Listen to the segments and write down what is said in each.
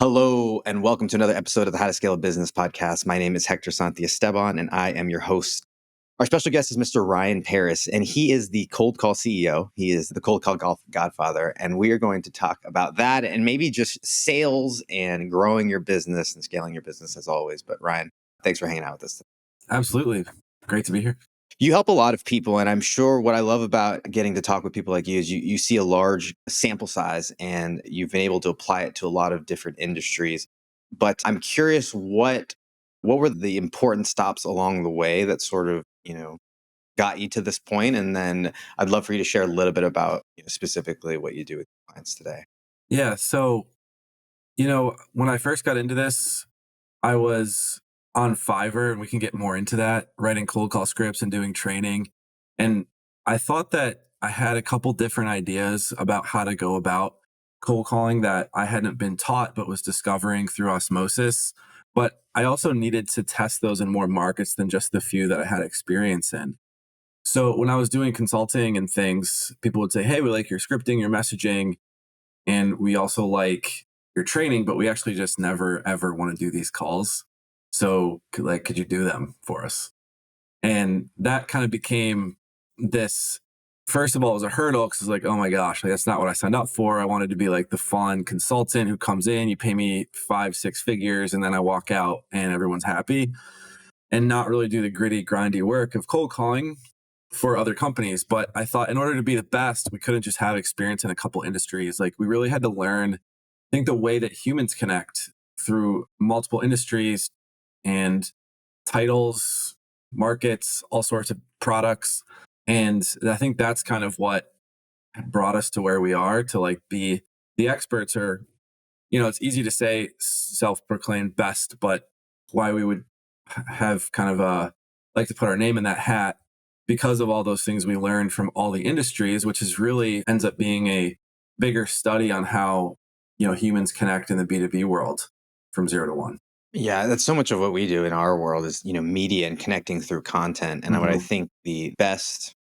Hello, and welcome to another episode of the How to Scale a Business podcast. My name is Hector Esteban, and I am your host. Our special guest is Mr. Ryan Pereus, and he is the cold call CEO. He is the cold call godfather, and we are going to talk about that and maybe just sales and growing your business and scaling your business as always. But Ryan, thanks for hanging out with us today. Absolutely. Great to be here. You help a lot of people, and I'm sure what I love about getting to talk with people like you is you see a large sample size and you've been able to apply it to a lot of different industries. But I'm curious what were the important stops along the way that sort of, got you to this point? And then I'd love for you to share a little bit about specifically what you do with clients today. Yeah. So, when I first got into this, I was on Fiverr, and we can get more into that, writing cold call scripts and doing training. And I thought that I had a couple different ideas about how to go about cold calling that I hadn't been taught, but was discovering through osmosis. But I also needed to test those in more markets than just the few that I had experience in. So when I was doing consulting and things, people would say, "Hey, we like your scripting, your messaging, and we also like your training, but we actually just never ever want to do these calls. So could you do them for us?" And that kind of became this. First of all, it was a hurdle because it's like, oh my gosh, like, that's not what I signed up for. I wanted to be like the fun consultant who comes in, you pay me 5, 6 figures, and then I walk out and everyone's happy, and not really do the gritty, grindy work of cold calling for other companies. But I thought in order to be the best, we couldn't just have experience in a couple industries. Like, we really had to learn, I think, the way that humans connect through multiple industries and titles, markets, all sorts of products. And I think that's kind of what brought us to where we are, to like be the experts. Or, it's easy to say self-proclaimed best, but why we would have kind of like to put our name in that hat, because of all those things we learned from all the industries, which is really ends up being a bigger study on how, humans connect in the B2B world from 0 to 1. Yeah, that's so much of what we do in our world is, media and connecting through content. And what I Mhm. think the best,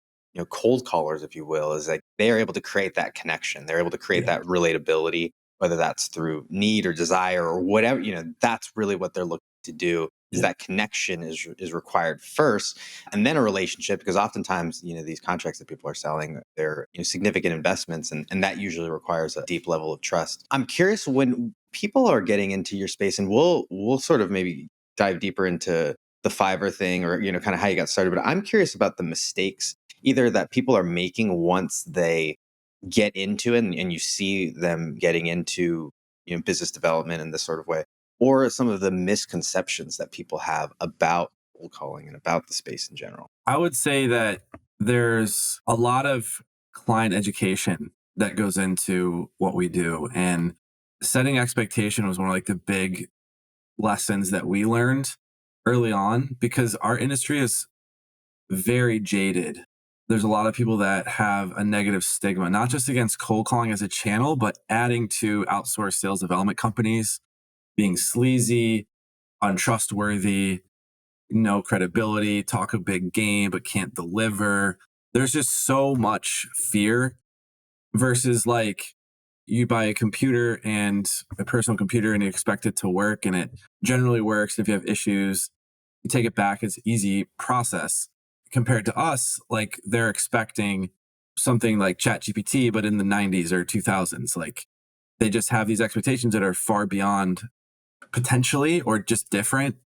cold callers, if you will, is like they are able to create that connection. They're able to create Yeah. that relatability, whether that's through need or desire or whatever, that's really what they're looking to do is Yeah. that connection is required first and then a relationship, because oftentimes, these contracts that people are selling, they're significant investments, and that usually requires a deep level of trust. I'm curious, when people are getting into your space, and we'll sort of maybe dive deeper into the Fiverr thing, or kind of how you got started, but I'm curious about the mistakes either that people are making once they get into it, and you see them getting into business development in this sort of way, or some of the misconceptions that people have about cold calling and about the space in general. I would say that there's a lot of client education that goes into what we do. And setting expectation was one of like the big lessons that we learned early on, because our industry is very jaded. There's a lot of people that have a negative stigma, not just against cold calling as a channel, but adding to outsourced sales development companies being sleazy, untrustworthy, no credibility, talk a big game, but can't deliver. There's just so much fear versus like you buy a computer, and a personal computer, and you expect it to work, and it generally works. If you have issues, you take it back. It's an easy process. Compared to us, like they're expecting something like ChatGPT, but in the 90s or 2000s. Like, they just have these expectations that are far beyond potentially, or just different.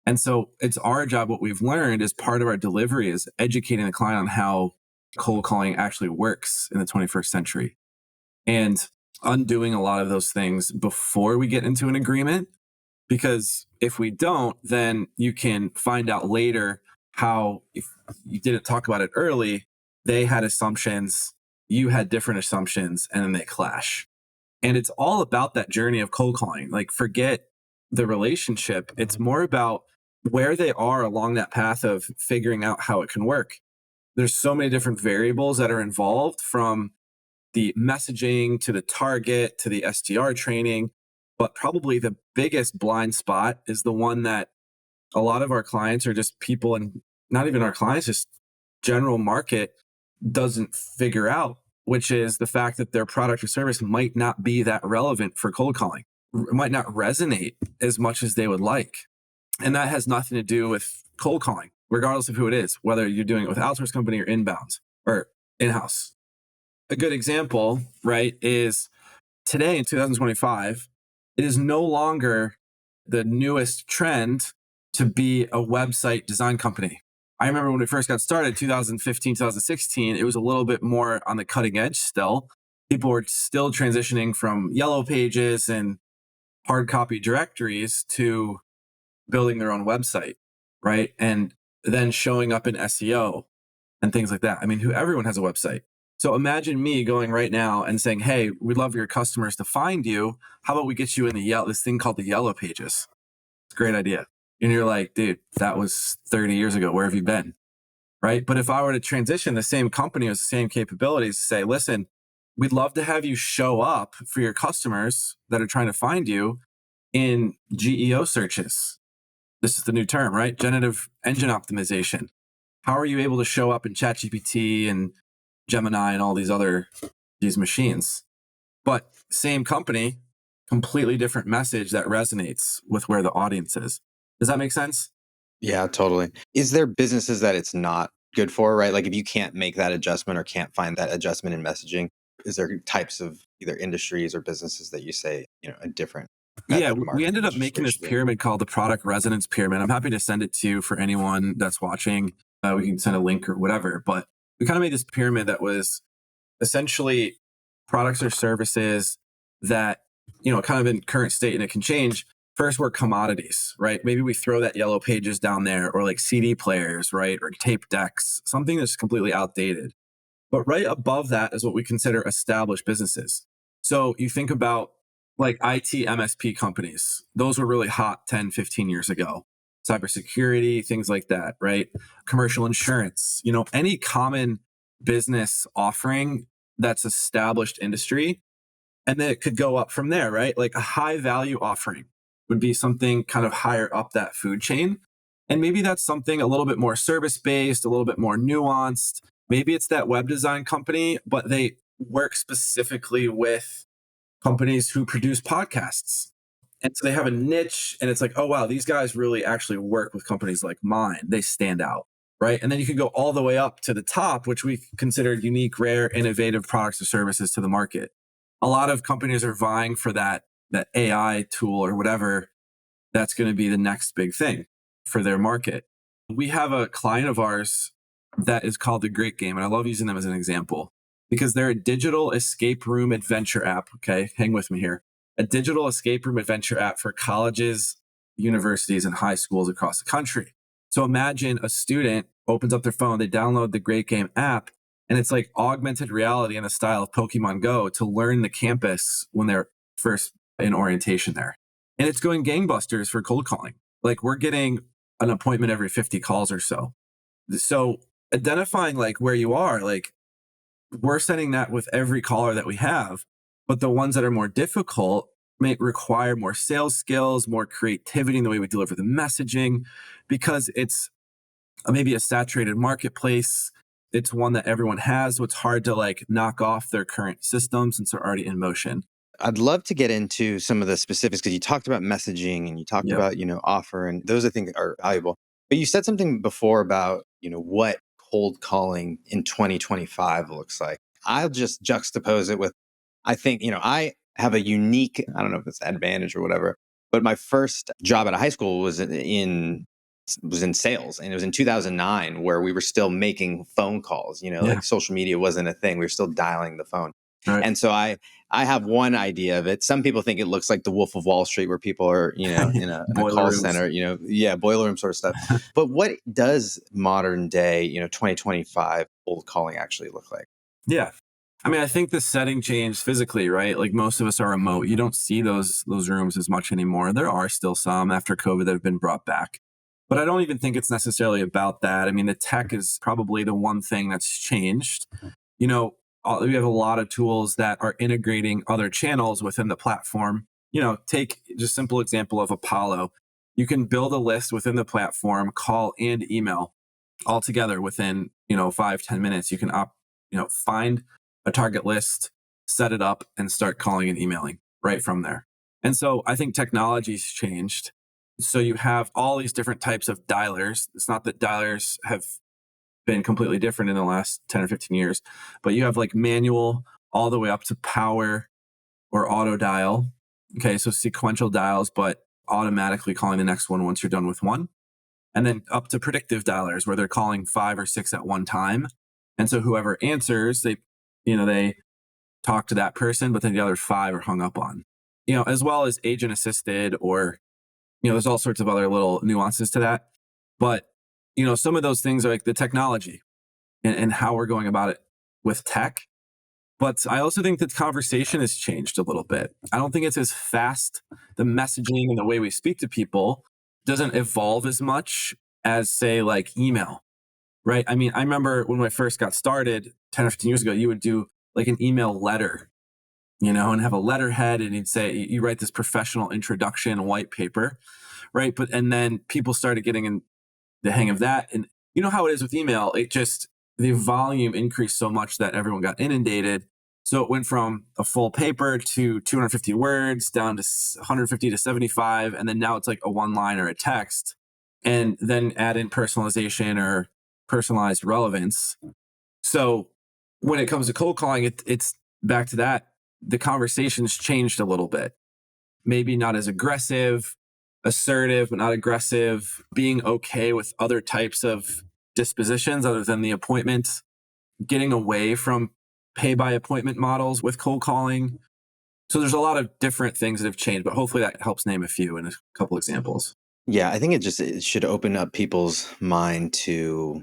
And so it's our job. What we've learned as part of our delivery is educating the client on how cold calling actually works in the 21st century, and undoing a lot of those things before we get into an agreement. Because if we don't, then you can find out later how, if you didn't talk about it early, they had assumptions, you had different assumptions, and then they clash. And it's all about that journey of cold calling. Like, forget the relationship. It's more about where they are along that path of figuring out how it can work. There's so many different variables that are involved, from the messaging to the target to the SDR training. But probably the biggest blind spot is the one that a lot of our clients, or just people, and not even our clients, just general market, doesn't figure out, which is the fact that their product or service might not be that relevant for cold calling. might not resonate as much as they would like. And that has nothing to do with cold calling, regardless of who it is, whether you're doing it with outsourced company or inbound or in-house. A good example, right, is today in 2025, it is no longer the newest trend to be a website design company. I remember when we first got started, 2015, 2016, it was a little bit more on the cutting edge still. People were still transitioning from yellow pages and hard copy directories to building their own website, right? And then showing up in SEO and things like that. I mean, everyone has a website. So imagine me going right now and saying, "Hey, we'd love your customers to find you. How about we get you in this thing called the yellow pages?" It's a great idea. And you're like, "Dude, that was 30 years ago. Where have you been?" Right? But if I were to transition the same company with the same capabilities, say, "Listen, we'd love to have you show up for your customers that are trying to find you in GEO searches." This is the new term, right? Generative engine optimization. How are you able to show up in ChatGPT and Gemini and all these machines? But same company, completely different message that resonates with where the audience is. Does that make sense? Yeah, totally. Is there businesses that it's not good for, right? Like if you can't make that adjustment or can't find that adjustment in messaging, is there types of either industries or businesses that you say, a different Yeah, method of we marketing ended is up just where making you this should be? pyramid called the Product Resonance Pyramid. I'm happy to send it to you for anyone that's watching. We can send a link or whatever. But we kind of made this pyramid that was essentially products or services that, kind of in current state and it can change. First, we're commodities, right? Maybe we throw that yellow pages down there or like CD players, right? Or tape decks, something that's completely outdated. But right above that is what we consider established businesses. So you think about like IT MSP companies, those were really hot 10, 15 years ago. Cybersecurity, things like that, right? Commercial insurance, any common business offering that's established industry. And then it could go up from there, right? Like a high value offering would be something kind of higher up that food chain. And maybe that's something a little bit more service based, a little bit more nuanced. Maybe it's that web design company, but they work specifically with companies who produce podcasts. And so they have a niche, and it's like, oh, wow, these guys really actually work with companies like mine. They stand out, right? And then you can go all the way up to the top, which we consider unique, rare, innovative products or services to the market. A lot of companies are vying for that AI tool or whatever that's going to be the next big thing for their market. We have a client of ours that is called The Great Game, and I love using them as an example because they're a digital escape room adventure app. Okay, hang with me here. A digital escape room adventure app for colleges, universities, and high schools across the country. So imagine a student opens up their phone, they download the Great Game app, and it's like augmented reality in the style of Pokemon Go to learn the campus when they're first in orientation there. And it's going gangbusters for cold calling. Like we're getting an appointment every 50 calls or so. So identifying like where you are, like we're setting that with every caller that we have, but the ones that are more difficult may require more sales skills, more creativity in the way we deliver the messaging, because it's maybe a saturated marketplace. It's one that everyone has, so it's hard to like knock off their current systems since they're already in motion. I'd love to get into some of the specifics because you talked about messaging and you talked Yep. about, offer, and those I think are valuable. But you said something before about, what cold calling in 2025 looks like. I'll just juxtapose it with, I think, I have a unique, I don't know if it's advantage or whatever, but my first job out of high school was in sales, and it was in 2009 where we were still making phone calls, Yeah. like social media wasn't a thing. We were still dialing the phone. Right. And so I have one idea of it. Some people think it looks like the Wolf of Wall Street, where people are, in a Boiler call rooms. center, yeah, boiler room sort of stuff. But what does modern day, 2025 cold calling actually look like? Yeah. I mean, I think the setting changed physically, right? Like most of us are remote. You don't see those rooms as much anymore. There are still some after COVID that have been brought back. But I don't even think it's necessarily about that. I mean, the tech is probably the one thing that's changed. You know, we have a lot of tools that are integrating other channels within the platform. Take just simple example of Apollo. You can build a list within the platform, call and email all together within, 5-10 minutes. You can find a target list, set it up, and start calling and emailing right from there. And so I think technology's changed. So you have all these different types of dialers. It's not that dialers have been completely different in the last 10 or 15 years, but you have like manual all the way up to power or auto dial. Okay, so sequential dials, but automatically calling the next one once you're done with one. And then up to predictive dialers where they're calling 5 or 6 at one time. And so whoever answers, they talk to that person, but then the other 5 are hung up on. As well as agent assisted, or there's all sorts of other little nuances to that. But some of those things are like the technology and how we're going about it with tech. But I also think that conversation has changed a little bit. I don't think it's as fast. The messaging and the way we speak to people doesn't evolve as much as, say, like email, right? I mean, I remember when I first got started 10 or 15 years ago, you would do like an email letter, and have a letterhead, and you'd say, you write this professional introduction white paper, right? And then people started getting in the hang of that. And you know how it is with email, the volume increased so much that everyone got inundated. So it went from a full paper to 250 words down to 150 to 75. And then now it's like a one line or a text. And then add in personalization or personalized relevance. So when it comes to cold calling, it's back to that. The conversation's changed a little bit. Maybe not as aggressive, assertive, but not aggressive, being okay with other types of dispositions other than the appointment, getting away from pay by appointment models with cold calling. So there's a lot of different things that have changed, but hopefully that helps name a few and a couple examples. Yeah, I think it should open up people's mind to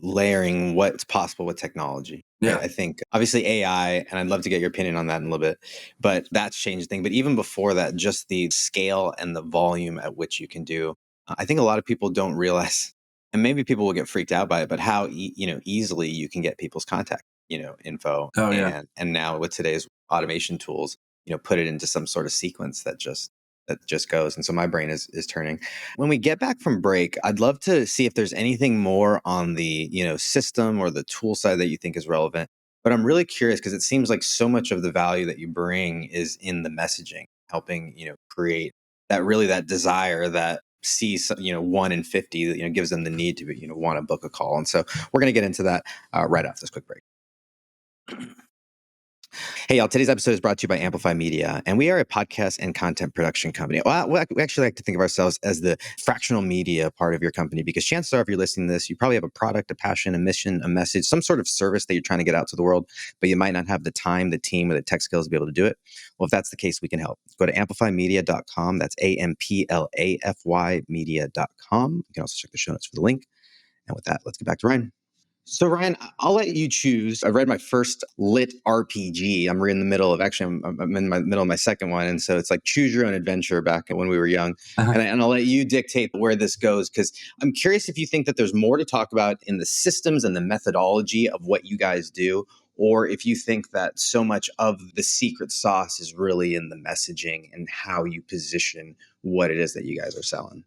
layering what's possible with technology. Right? Yeah. I think obviously AI, and I'd love to get your opinion on that in a little bit, but that's changed things. But even before that, just the scale and the volume at which you can do, I think a lot of people don't realize, and maybe people will get freaked out by it, but how easily you can get people's contact, info, Oh, yeah. and now with today's automation tools, put it into some sort of sequence that just goes. And so my brain is turning. When we get back from break, I'd love to see if there's anything more on the, system or the tool side that you think is relevant. But I'm really curious because it seems like so much of the value that you bring is in the messaging, helping, create that desire that sees, 1 in 50, that, gives them the need to, want to book a call. And so we're going to get into that right after this quick break. Hey, y'all. Today's episode is brought to you by Amplify Media, and we are a podcast and content production company. Well, we actually like to think of ourselves as the fractional media part of your company because chances are, if you're listening to this, you probably have a product, a passion, a mission, a message, some sort of service that you're trying to get out to the world, but you might not have the time, the team, or the tech skills to be able to do it. Well, if that's the case, we can help. Go to amplifymedia.com. That's AMPLAFY media.com. You can also check the show notes for the link. And with that, let's get back to Ryan. So Ryan, I'll let you choose. I read my first lit RPG. I'm in the middle of I'm in the middle of my second one, and so it's like choose your own adventure back when we were young. Uh-huh. And I'll let you dictate where this goes because I'm curious if you think that there's more to talk about in the systems and the methodology of what you guys do, or if you think that so much of the secret sauce is really in the messaging and how you position what it is that you guys are selling.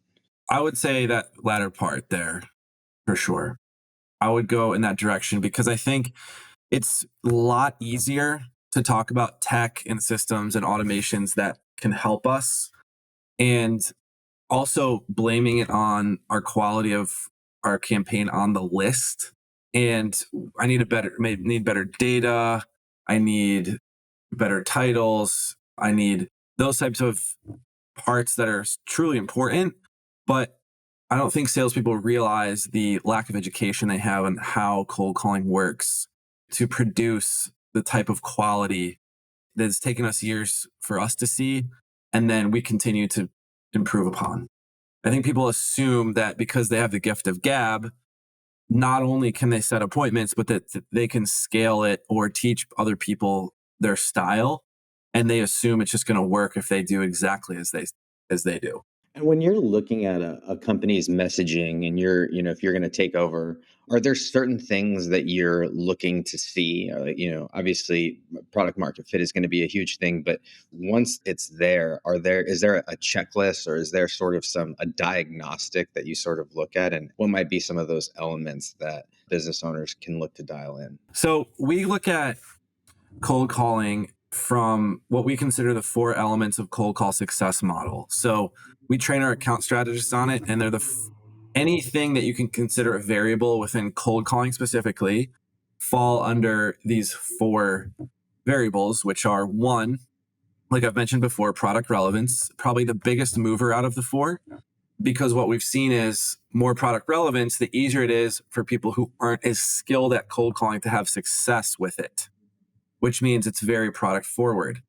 I would say that latter part there for sure. I would go in that direction because I think it's a lot easier to talk about tech and systems and automations that can help us, and also blaming it on our quality of our campaign on the list. And I need better data. I need better titles. I need those types of parts that are truly important. But I don't think salespeople realize the lack of education they have on how cold calling works to produce the type of quality that's taken us years for us to see, and then we continue to improve upon. I think people assume that because they have the gift of gab, not only can they set appointments, but that they can scale it or teach other people their style, and they assume it's just going to work if they do exactly as they do. And when you're looking at a company's messaging and if you're going to take over, are there certain things that you're looking to see? Obviously product market fit is going to be a huge thing, but once it's there, is there a checklist or is there sort of a diagnostic that you sort of look at? And what might be some of those elements that business owners can look to dial in? So we look at cold calling from what we consider the 4 elements of cold call success model. So we train our account strategists on it, and they're anything that you can consider a variable within cold calling specifically fall under these 4 variables, which are: one, like I've mentioned before, product relevance, probably the biggest mover out of the 4, because what we've seen is more product relevance, the easier it is for people who aren't as skilled at cold calling to have success with it, which means it's very product forward.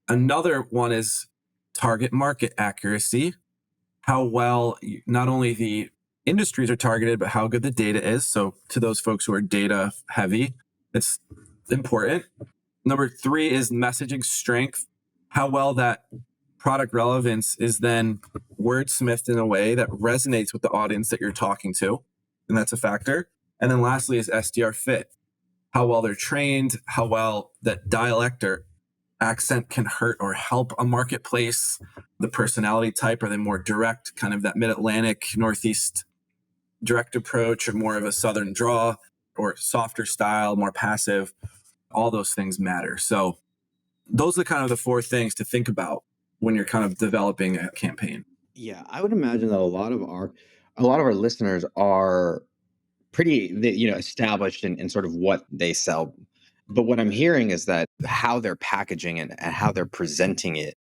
Another one is target market accuracy, how well not only the industries are targeted, but how good the data is. So to those folks who are data heavy, it's important. Number 3 is messaging strength, how well that product relevance is then wordsmithed in a way that resonates with the audience that you're talking to. And that's a factor. And then lastly is SDR fit, how well they're trained, how well that dialect or accent can hurt or help a marketplace, the personality type, are they more direct, kind of that mid-Atlantic, Northeast direct approach, or more of a Southern draw, or softer style, more passive. All those things matter. So those are kind of the 4 things to think about when you're kind of developing a campaign. Yeah, I would imagine that a lot of our listeners are pretty, established in sort of what they sell. But what I'm hearing is that how they're packaging it and how they're presenting it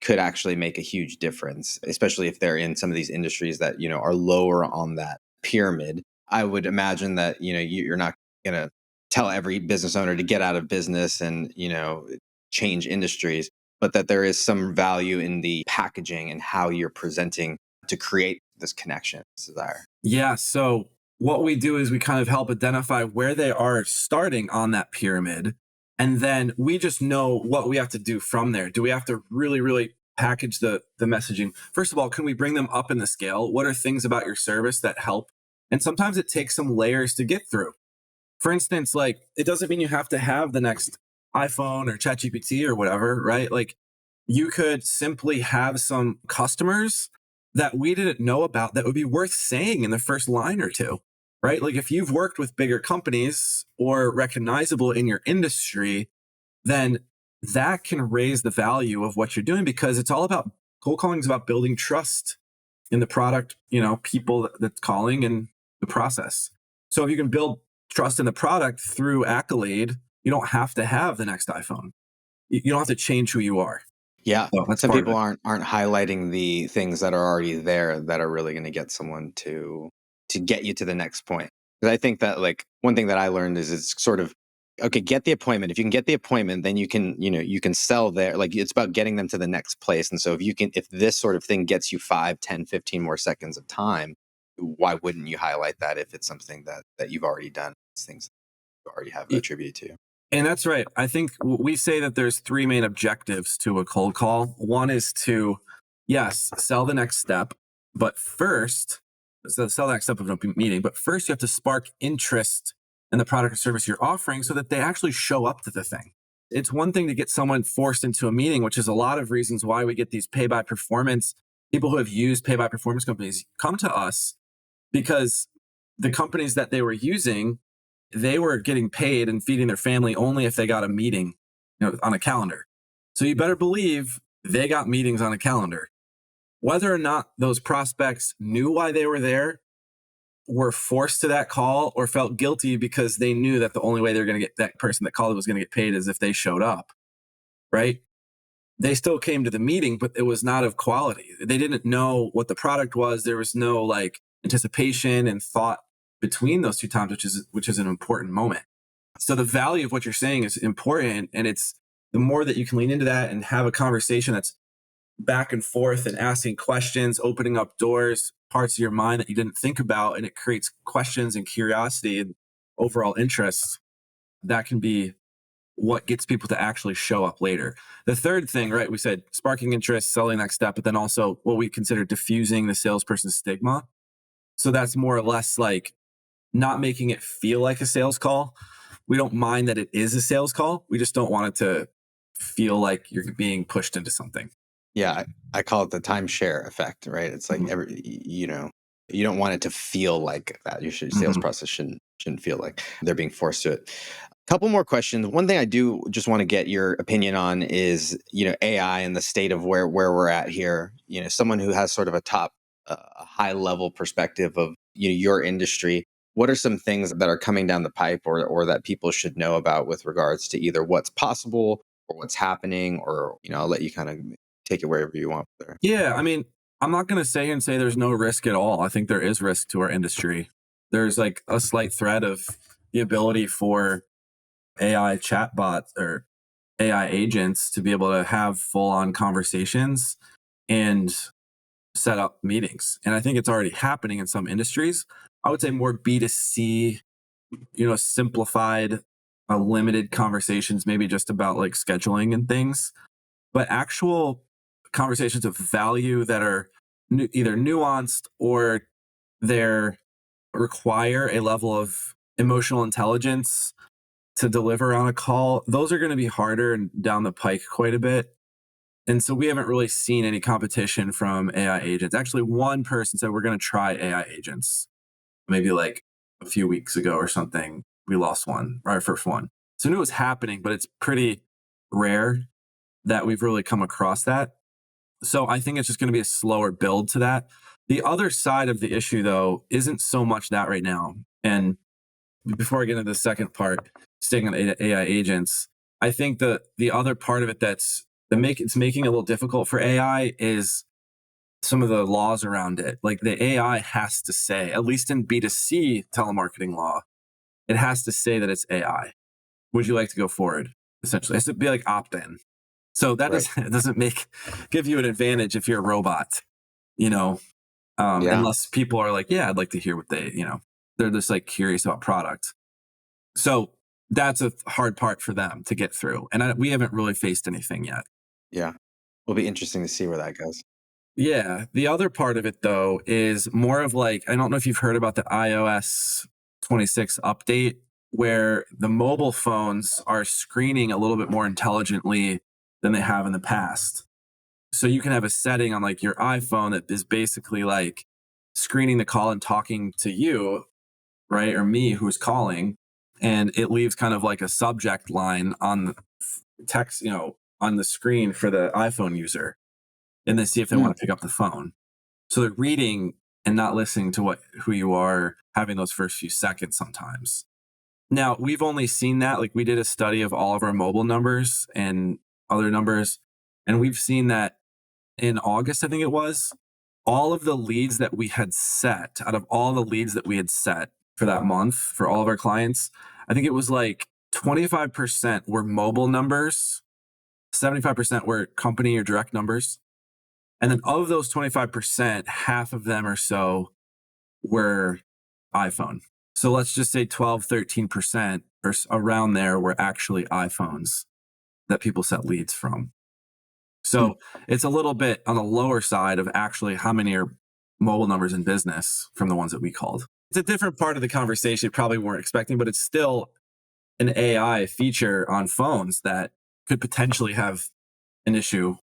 could actually make a huge difference, especially if they're in some of these industries that, are lower on that pyramid. I would imagine that, you're not going to tell every business owner to get out of business and, change industries, but that there is some value in the packaging and how you're presenting to create this connection, this desire. Yeah. So what we do is we kind of help identify where they are starting on that pyramid. And then we just know what we have to do from there. Do we have to really, really package the messaging? First of all, can we bring them up in the scale? What are things about your service that help? And sometimes it takes some layers to get through. For instance, like, it doesn't mean you have to have the next iPhone or ChatGPT or whatever, right? Like, you could simply have some customers that we didn't know about that would be worth saying in the first line or two, right? Like, if you've worked with bigger companies or recognizable in your industry, then that can raise the value of what you're doing, because it's all about cold calling is about building trust in the product, people that's calling and the process. So if you can build trust in the product through accolade, you don't have to have the next iPhone. You don't have to change who you are. Yeah. So that's Some part of people it. aren't highlighting the things that are already there that are really going to get someone to get you to the next point. Because I think that, like, one thing that I learned is it's sort of, okay, get the appointment. If you can get the appointment, then you can sell there. Like, it's about getting them to the next place. And so if this sort of thing gets you 5, 10, 15 more seconds of time, why wouldn't you highlight that if it's something that you've already done? It's things you already have attributed to. And that's right. I think we say that there's 3 main objectives to a cold call. One is to, yes, sell the next step, but first, so sell the next step of a meeting, but first you have to spark interest in the product or service you're offering so that they actually show up to the thing. It's one thing to get someone forced into a meeting, which is a lot of reasons why we get these pay by performance. People who have used pay by performance companies come to us because the companies that they were using, they were getting paid and feeding their family only if they got a meeting, on a calendar. So you better believe they got meetings on a calendar. Whether or not those prospects knew why they were there, were forced to that call, or felt guilty because they knew that the only way they're going to get that person that called was going to get paid is if they showed up, right? They still came to the meeting, but it was not of quality. They didn't know what the product was. There was no like anticipation and thought between those 2 times, which is an important moment. So the value of what you're saying is important, and it's the more that you can lean into that and have a conversation that's back and forth and asking questions, opening up doors, parts of your mind that you didn't think about, and it creates questions and curiosity and overall interest. That can be what gets people to actually show up later. The third thing, right? We said sparking interest, selling next step, but then also what we consider diffusing the salesperson's stigma. So that's more or less like not making it feel like a sales call. We don't mind that it is a sales call. We just don't want it to feel like you're being pushed into something. Yeah, I call it the timeshare effect, right? It's like Mhm. you don't want it to feel like that. Your sales Mhm. process shouldn't feel like they're being forced to it. Couple more questions. One thing I do just want to get your opinion on is, AI and the state of where we're at here. Someone who has sort of a high level perspective of your industry. What are some things that are coming down the pipe, or that people should know about with regards to either what's possible or what's happening, or I'll let you kind of take it wherever you want there. Yeah, I mean, I'm not going to say and say there's no risk at all. I think there is risk to our industry. There's like a slight threat of the ability for AI chatbots or AI agents to be able to have full on conversations and set up meetings. And I think it's already happening in some industries. I would say more B2C, simplified, limited conversations, maybe just about like scheduling and things, but actual conversations of value that are either nuanced or they're require a level of emotional intelligence to deliver on a call. Those are going to be harder and down the pike quite a bit. And so we haven't really seen any competition from AI agents. Actually, one person said we're going to try AI agents maybe like a few weeks ago or something. We lost one, our first one. So I knew it was happening, but it's pretty rare that we've really come across that. So I think it's just going to be a slower build to that. The other side of the issue, though, isn't so much that right now. And before I get into the second part, staying on AI agents, I think the other part of it it's making it a little difficult for AI is some of the laws around it. Like the AI has to say, at least in B2C telemarketing law, it has to say that it's AI. Would you like to go forward? Essentially, it has to be like opt-in. So that Right. doesn't give you an advantage if you're a robot, you know, Yeah. unless people are like, yeah, I'd like to hear what they're just like curious about product. So that's a hard part for them to get through. And we haven't really faced anything yet. Yeah. Will be interesting to see where that goes. Yeah. The other part of it, though, is more of like, I don't know if you've heard about the iOS 26 update where the mobile phones are screening a little bit more intelligently than they have in the past. So you can have a setting on like your iPhone that is basically like screening the call and talking to you, right? Or me who's calling. And it leaves kind of like a subject line on the text, on the screen for the iPhone user. And then see if they Hmm. want to pick up the phone. So they're reading and not listening to who you are having those first few seconds sometimes. Now, we've only seen that. Like we did a study of all of our mobile numbers and other numbers. And we've seen that in August, I think it was, all of the leads that we had set, out of all the leads that we had set for that month for all of our clients, I think it was like 25% were mobile numbers, 75% were company or direct numbers. And then of those 25%, half of them or so were iPhone. So let's just say 12, 13% or around there were actually iPhones that people set leads from. Hmm. So it's a little bit on the lower side of actually how many are mobile numbers in business from the ones that we called. It's a different part of the conversation you probably weren't expecting, but it's still an AI feature on phones that could potentially have an issue,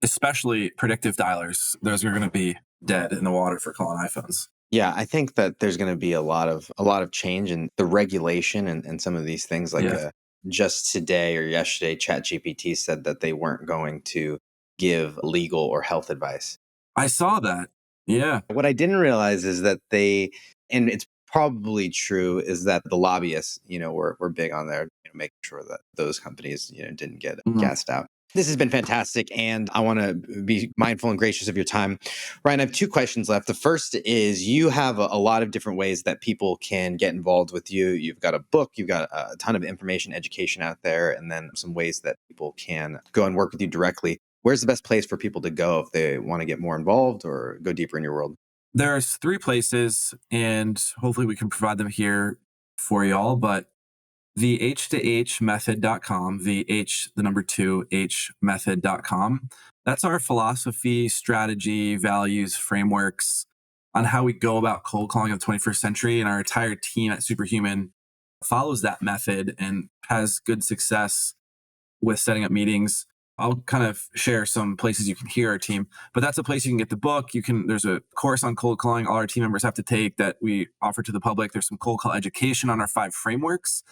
especially predictive dialers. Those are going to be dead in the water for calling iPhones. Yeah, I think that there's going to be a lot of change in the regulation and some of these things. Like Yeah. just today or yesterday, ChatGPT said that they weren't going to give legal or health advice. I saw that. Yeah. What I didn't realize is that and it's probably true, is that the lobbyists, were big on there, making sure that those companies, didn't get Mhm. gassed out. This has been fantastic, and I want to be mindful and gracious of your time. Ryan, I have two questions left. The first is, you have a lot of different ways that people can get involved with you. You've got a book, you've got a ton of information, education out there, and then some ways that people can go and work with you directly. Where's the best place for people to go if they want to get more involved or go deeper in your world? There's three places, and hopefully we can provide them here for y'all. But the H2H method.com, the H, the number two, H method.com. That's our philosophy, strategy, values, frameworks on how we go about cold calling of the 21st century. And our entire team at Superhuman follows that method and has good success with setting up meetings. I'll kind of share some places you can hear our team, but that's a place you can get the book. There's a course on cold calling all our team members have to take that we offer to the public. There's some cold call education on our 5 frameworks.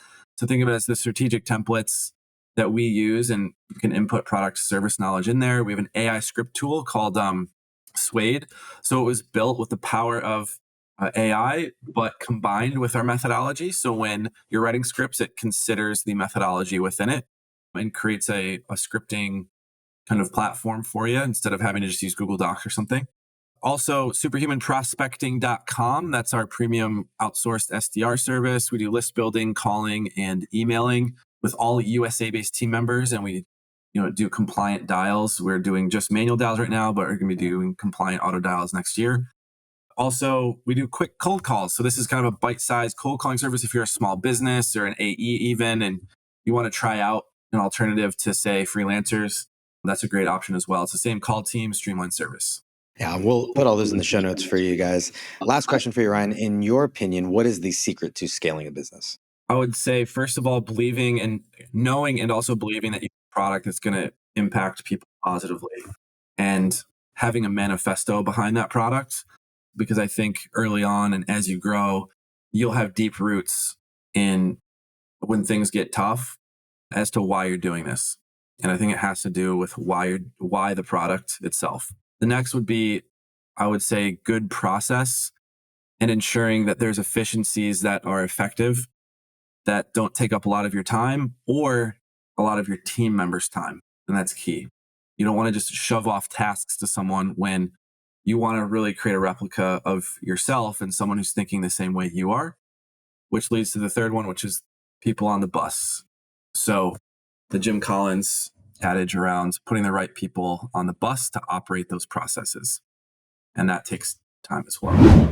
So think of it as the strategic templates that we use, and you can input product service knowledge in there. We have an AI script tool called Suede. So it was built with the power of AI, but combined with our methodology. So when you're writing scripts, it considers the methodology within it and creates a scripting kind of platform for you instead of having to just use Google Docs or something. Also, superhumanprospecting.com. That's our premium outsourced SDR service. We do list building, calling, and emailing with all USA based team members. And we do compliant dials. We're doing just manual dials right now, but we're going to be doing compliant auto dials next year. Also, we do quick cold calls. So this is kind of a bite-sized cold calling service if you're a small business or an AE even, and you want to try out an alternative to, say, freelancers. That's a great option as well. It's the same call team, streamlined service. Yeah, we'll put all those in the show notes for you guys. Last question for you, Ryan. In your opinion, what is the secret to scaling a business? I would say, first of all, believing and knowing and also believing that you have a product that's going to impact people positively and having a manifesto behind that product. Because I think early on and as you grow, you'll have deep roots in when things get tough as to why you're doing this. And I think it has to do with why the product itself. The next would be, I would say, good process and ensuring that there's efficiencies that are effective, that don't take up a lot of your time or a lot of your team members' time. And that's key. You don't want to just shove off tasks to someone when you want to really create a replica of yourself and someone who's thinking the same way you are, which leads to the third one, which is people on the bus. So the Jim Collins adage around putting the right people on the bus to operate those processes. And that takes time as well.